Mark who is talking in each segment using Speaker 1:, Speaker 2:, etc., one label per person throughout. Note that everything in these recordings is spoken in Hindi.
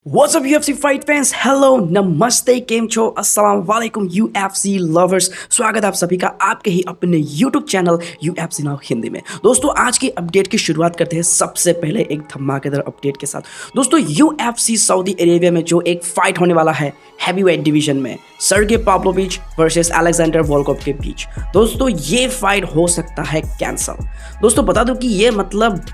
Speaker 1: What's up UFC fight fans, hello नमस्ते, केम छो, अस्सलाम वालेकुम UFC लवर्स। स्वागत है आप सभी का आपके ही अपने YouTube channel UFC now Hindi में। दोस्तों आज की अपडेट की शुरुआत करते हैं सबसे पहले एक धमाकेदार अपडेट के साथ। दोस्तों UFC सऊदी अरेबिया में जो एक फाइट होने वाला है हैवीवेट डिवीजन में सर्गे पाव्लोविच वर्सेस अलेक्जेंडर वोल्कोव के बीच, दोस्तों ये फाइट हो सकता है कैंसल। दोस्तों बता दूं कि ये मतलब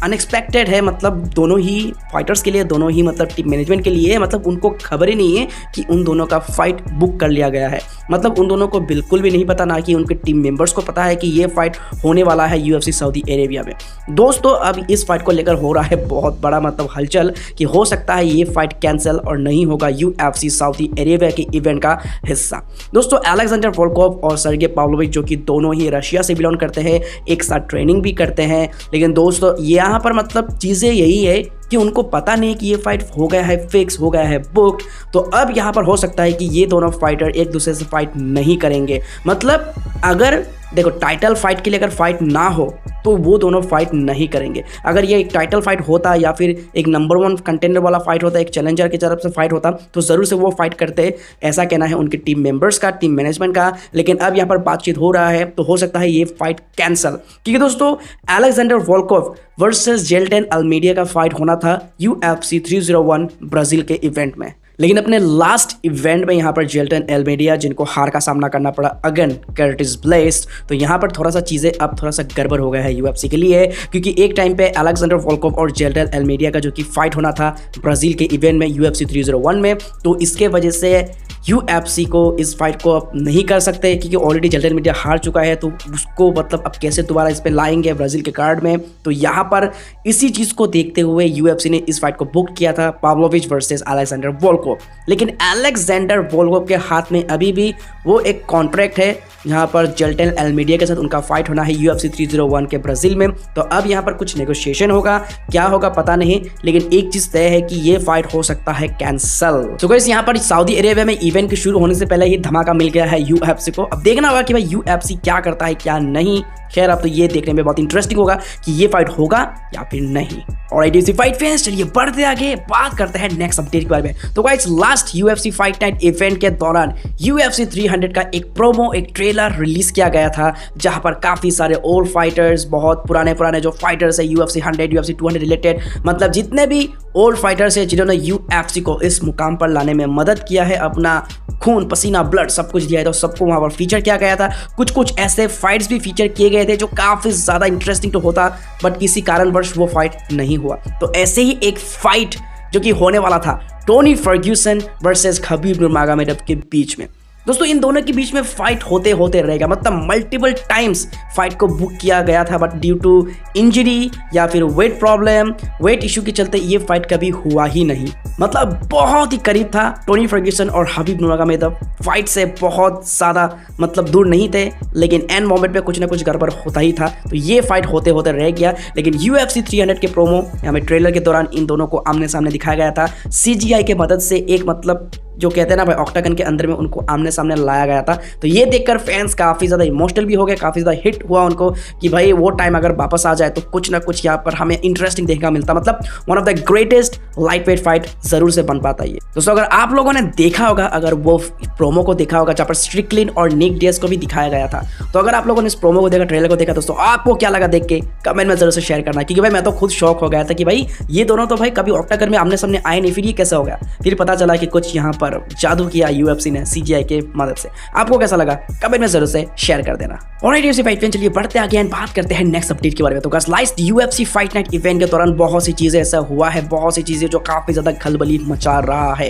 Speaker 1: अनएक्सपेक्टेड है, मतलब दोनों ही फाइटर्स के लिए, दोनों ही मतलब टीम मैनेजमेंट के लिए, मतलब उनको खबर ही नहीं है कि उन दोनों का फाइट बुक कर लिया गया है। मतलब उन दोनों को बिल्कुल भी नहीं पता, ना कि उनके टीम मेंबर्स को पता है कि ये फाइट होने वाला है UFC सऊदी अरेबिया में। दोस्तों अब इस फाइट को लेकर हो रहा है बहुत बड़ा मतलब हलचल कि हो सकता है ये फाइट कैंसिल और नहीं होगा UFC सऊदी अरेबिया के इवेंट का हिस्सा। दोस्तों अलेक्जेंडर वोल्कोव और सर्गे पाव्लोविच जो कि दोनों ही रशिया से बिलोंग करते हैं, एक साथ ट्रेनिंग भी करते हैं, लेकिन दोस्तों यहाँ पर मतलब चीज़ें यही है कि उनको पता नहीं कि ये फाइट हो गया है फिक्स, हो गया है बुक्ड। तो अब यहाँ पर हो सकता है कि ये दोनों फाइटर एक दूसरे से फाइट नहीं करेंगे। मतलब अगर देखो टाइटल फाइट के लिए अगर फाइट ना हो तो वो दोनों फाइट नहीं करेंगे। अगर ये एक टाइटल फाइट होता या फिर एक नंबर 1 कंटेंडर वाला फाइट होता, एक चैलेंजर की तरफ से फाइट होता, तो ज़रूर से वो फाइट करते, ऐसा कहना है उनके टीम मेंबर्स का, टीम मैनेजमेंट का। लेकिन अब यहाँ पर बातचीत हो रहा है तो हो सकता है ये फाइट कैंसल, क्योंकि दोस्तों अलेक्जेंडर वोल्कोव वर्सेस जेल्टन अल्मीडिया का फाइट होना था UFC 301 ब्राज़ील के इवेंट में। लेकिन अपने लास्ट इवेंट में यहाँ पर जेल्टन अल्मीडिया, जिनको हार का सामना करना पड़ा अगेन कर्टिस ब्लेस, तो यहाँ पर थोड़ा सा चीज़ें अब थोड़ा सा गड़बड़ हो गया है UFC के लिए, क्योंकि एक टाइम पे अलेक्जेंडर वोल्कोव और जेल्टन अल्मीडिया का जो कि फाइट होना था ब्राज़ील के इवेंट में UFC 301 में, तो इसके वजह से UFC को इस फाइट को अब नहीं कर सकते, क्योंकि ऑलरेडी जेल्टन अल्मीडिया हार चुका है। तो उसको मतलब अब कैसे दोबारा इस पर लाएंगे ब्राज़ील के कार्ड में। तो यहाँ पर इसी चीज़ को देखते हुए UFC ने इस फाइट को बुक किया था, पाव्लोविच वर्सेस अलेक्जेंडर वोल्कोव। लेकिन अलेक्जेंडर वोल्कोव के हाथ में अभी भी वो एक कॉन्ट्रैक्ट है जहाँ पर जेल्टन अल्मीडिया के साथ उनका फाइट होना है UFC 301 के ब्राज़ील में। तो अब यहाँ पर कुछ नेगोशिएशन होगा, क्या होगा पता नहीं, लेकिन एक चीज़ तय है कि ये फाइट हो सकता है कैंसल। तो गाइस यहाँ पर सऊदी अरेबिया में इवेंट के शुरू होने से पहले ही धमाका मिल गया है UFC को। अब देखना होगा कि भाई UFC क्या करता है क्या नहीं। खैर अब तो ये देखने में बहुत इंटरेस्टिंग होगा कि ये फाइट होगा या फिर नहीं। और IDC फाइट फैंस, चलिए बढ़ते आगे, बात करते हैं नेक्स्ट अपडेट के बारे में। तो guys last UFC fight night event के दौरान UFC 300 का एक प्रोमो, एक ट्रेलर रिलीज किया गया था, जहां पर काफी सारे ओल्ड फाइटर्स, बहुत पुराने जो फाइटर्स है UFC 100 UFC 200 रिलेटेड, मतलब जितने भी ओल्ड फाइटर्स है जिन्होंने UFC को इस मुकाम पर लाने में मदद किया है, अपना खून पसीना ब्लड सब कुछ दिया है, तो सबको वहां पर फीचर किया गया था। कुछ ऐसे फाइट्स भी फीचर किए गए थे जो काफी ज्यादा इंटरेस्टिंग तो होता, बट किसी कारणवश वो फाइट नहीं हुआ। तो ऐसे ही एक फाइट जो कि होने वाला था टोनी फर्ग्यूसन वर्सेस खबीब नूरमागोमेडोव के बीच में। दोस्तों इन दोनों के बीच में फाइट होते रहेगा, मतलब मल्टीपल टाइम्स फाइट को बुक किया गया था, बट ड्यू टू इंजरी या फिर वेट प्रॉब्लम, वेट इशू के चलते ये फाइट कभी हुआ ही नहीं। मतलब बहुत ही करीब था। टोनी फर्ग्यूसन और खबीब नूरमागोमेडोव फाइट से बहुत ज़्यादा मतलब दूर नहीं थे, लेकिन एंड मोमेंट पे कुछ ना कुछ गड़बड़ होता ही था। तो ये फाइट होते रह गया। लेकिन UFC 300 के प्रोमो या में ट्रेलर के दौरान इन दोनों को आमने सामने दिखाया गया था। CGI के मदद से एक मतलब जो कहते हैं ना भाई ऑक्टागन के अंदर में उनको आमने सामने लाया गया था। तो ये देखकर फैंस काफ़ी ज़्यादा इमोशनल भी हो गए, काफ़ी ज़्यादा हिट हुआ उनको कि भाई वो टाइम अगर वापस आ जाए तो कुछ ना कुछ यहाँ पर हमें इंटरेस्टिंग देखने का मिलता। मतलब one of the greatest light weight fight ज़रूर से बन पाता है ये। दोस्तों अगर आप लोगों ने देखा होगा, अगर वो प्रोमो को देखा होगा जहाँ पर स्ट्रिकलिन और निक डियाज को भी दिखाया गया था, तो अगर आप लोगों ने इस प्रोमो को देखा, ट्रेलर को देखा, दोस्तों आपको क्या लगा देख के कमेंट में जरूर से शेयर करना, क्योंकि भाई मैं तो खुद शॉक हो गया था कि भाई ये दोनों तो भाई कभी ऑक्टागन में आमने सामने आए नहीं, फिर ये कैसे हो गया। फिर पता चला कि कुछ यहाँ पर जादू किया UFC ने CGI के मदद से। आपको कैसा लगा कमेंट में जरूर से शेयर कर देना। और UFC फाइट फैन, चलिए बढ़ते आगे एंड बात करते हैं नेक्स्ट अपडेट के बारे में। तो guys last UFC fight night event के दौरान बहुत सी चीजें ऐसा हुआ है, बहुत सी चीजें जो काफी ज्यादा खलबली मचा रहा है।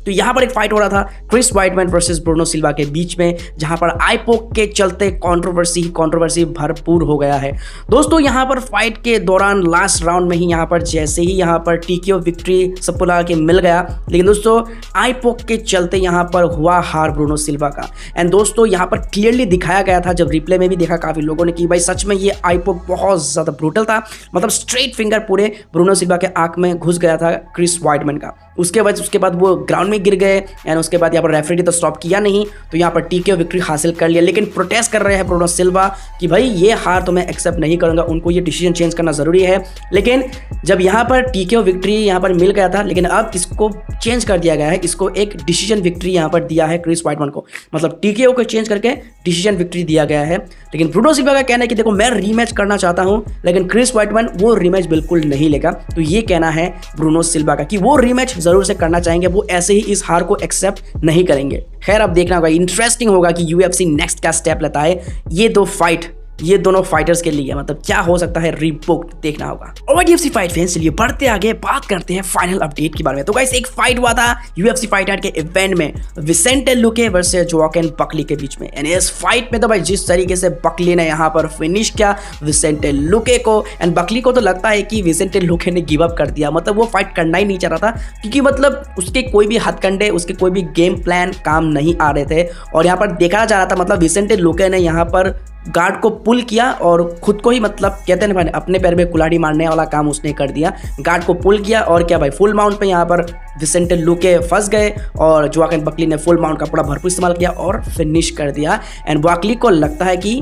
Speaker 1: तो यहाँ पर एक फाइट हो रहा था क्रिस वाइटमैन वर्सेस ब्रूनो सिल्वा के बीच में, जहां पर आईपोक के चलते कंट्रोवर्सी भरपूर हो गया है। दोस्तों यहाँ पर फाइट के दौरान लास्ट राउंड में ही यहाँ पर जैसे ही यहाँ पर TKO विक्ट्री सबको लगा के मिल गया, लेकिन दोस्तों आईपोक के चलते यहाँ पर हुआ हार ब्रूनो सिल्वा का। एंड दोस्तों यहाँ पर क्लियरली दिखाया गया था, जब रिप्ले में भी देखा काफी लोगों ने, कि भाई सच में ये आईपोक बहुत ज्यादा ब्रूटल था। मतलब स्ट्रेट फिंगर पूरे ब्रूनो सिल्वा के आंख में घुस गया था क्रिस वाइटमैन का। उसके बाद वो ग्राउंड में गिर गए एंड उसके बाद यहाँ पर रेफरी तो स्टॉप किया नहीं, तो यहाँ पर टीकेओ विक्ट्री हासिल कर लिया। लेकिन प्रोटेस्ट कर रहे हैं ब्रूनो सिल्वा कि भाई ये हार तो मैं एक्सेप्ट नहीं करूंगा, उनको ये डिसीजन चेंज करना जरूरी है। लेकिन जब यहाँ पर टीकेओ विक्ट्री यहाँ पर मिल गया था, लेकिन अब इसको चेंज कर दिया गया है, इसको एक डिसीजन विक्ट्री यहाँ पर दिया है क्रिस व्हाइटमैन को, मतलब टीकेओ को चेंज करके डिसीजन विक्ट्री दिया गया है। लेकिन ब्रूनो सिल्वा का कहना है कि देखो मैं रीमैच करना चाहता हूं, लेकिन क्रिस व्हाइटमैन वो रीमैच बिल्कुल नहीं लेगा। तो ये कहना है ब्रूनो सिल्वा का कि वो रीमैच जरूर से करना चाहेंगे, वो ऐसे ही इस हार को एक्सेप्ट नहीं करेंगे। खैर अब देखना होगा, इंटरेस्टिंग होगा कि यूएफसी नेक्स्ट क्या स्टेप लेता है। ये दोनों फाइटर्स के लिए मतलब क्या हो सकता है रीबुक, देखना होगा। और यूएफसी फाइट फैंस, चलिए बढ़ते आगे, बात करते हैं फाइनल अपडेट के बारे में। तो गाइस एक फाइट हुआ था यूएफसी फाइट नाइट के इवेंट में विसेंटे लुके वर्सेस जोआकिन बकली के बीच में। एंड इस फाइट में तो भाई जिस तरीके से बकली ने यहाँ पर फिनिश किया विसेंटे लुके को, एंड बकली को तो लगता है कि विसेंटे लुके ने गिव अप कर दिया, मतलब वो फाइट करना ही नहीं चाह रहा था, क्योंकि मतलब उसके कोई भी हथकंडे, उसके कोई भी गेम प्लान काम नहीं आ रहे थे। और यहाँ पर देखा जा रहा था मतलब विसेंटे लुके ने यहाँ पर गार्ड को पुल किया और खुद को ही मतलब कहते हैं ना अपने पैर में कुल्हाड़ी मारने वाला काम उसने कर दिया। गार्ड को पुल किया और क्या भाई फुल माउंट पे यहाँ पर विसेंटे लुके फंस गए और जोआकिन बकली ने फुल माउंट का पूरा भरपूर इस्तेमाल किया और फिनिश कर दिया। एंड बकली को लगता है कि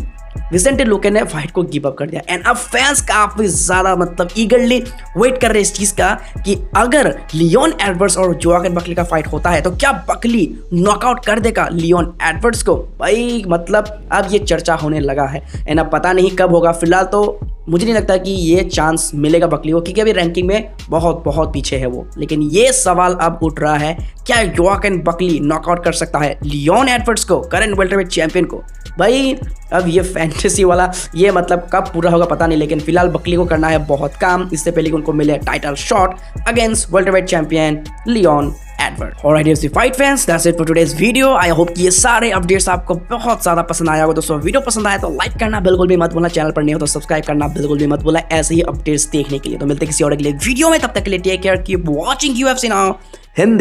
Speaker 1: विसेंटे लुके ने फाइट को गिव अप कर दिया। एंड अब फैंस काफी ज्यादा मतलब ईगरली वेट कर रहे इस चीज का कि अगर लियोन एडवर्ड्स और जोआकिन बकली का फाइट होता है तो क्या बकली नॉकआउट कर देगा लियोन एडवर्ड्स को। भाई मतलब अब ये चर्चा होने लगा है। एंड अब पता नहीं कब होगा, फिलहाल तो मुझे नहीं लगता कि ये चांस मिलेगा बकली को, क्योंकि अभी रैंकिंग में बहुत पीछे है वो। लेकिन ये सवाल अब उठ रहा है, क्या जोआकिन बकली नॉकआउट कर सकता है लियोन एडवर्ड्स को, करंट वेल्टरवेट चैंपियन को। भाई अब ये फैंटेसी वाला ये मतलब कब पूरा होगा पता नहीं, लेकिन फिलहाल बकली को करना है बहुत काम, इससे पहले कि उनको मिले title shot against welterweight champion Leon Edward. Alright UFC fight fans, that's it for today's video. I hope कि ये सारे अपडेट्स आपको बहुत ज्यादा पसंद आया होगा। दोस्तों वीडियो पसंद आया तो लाइक करना बिल्कुल भी मत भूलना, चैनल पर नहीं हो तो सब्सक्राइब करना बिल्कुल भी मत भूलना ऐसे ही अपडेट्स देखने के लिए। तो मिलते हैं किसी और अगले वीडियो में, तब तक के लिए take care, keep watching UFC now Hindi.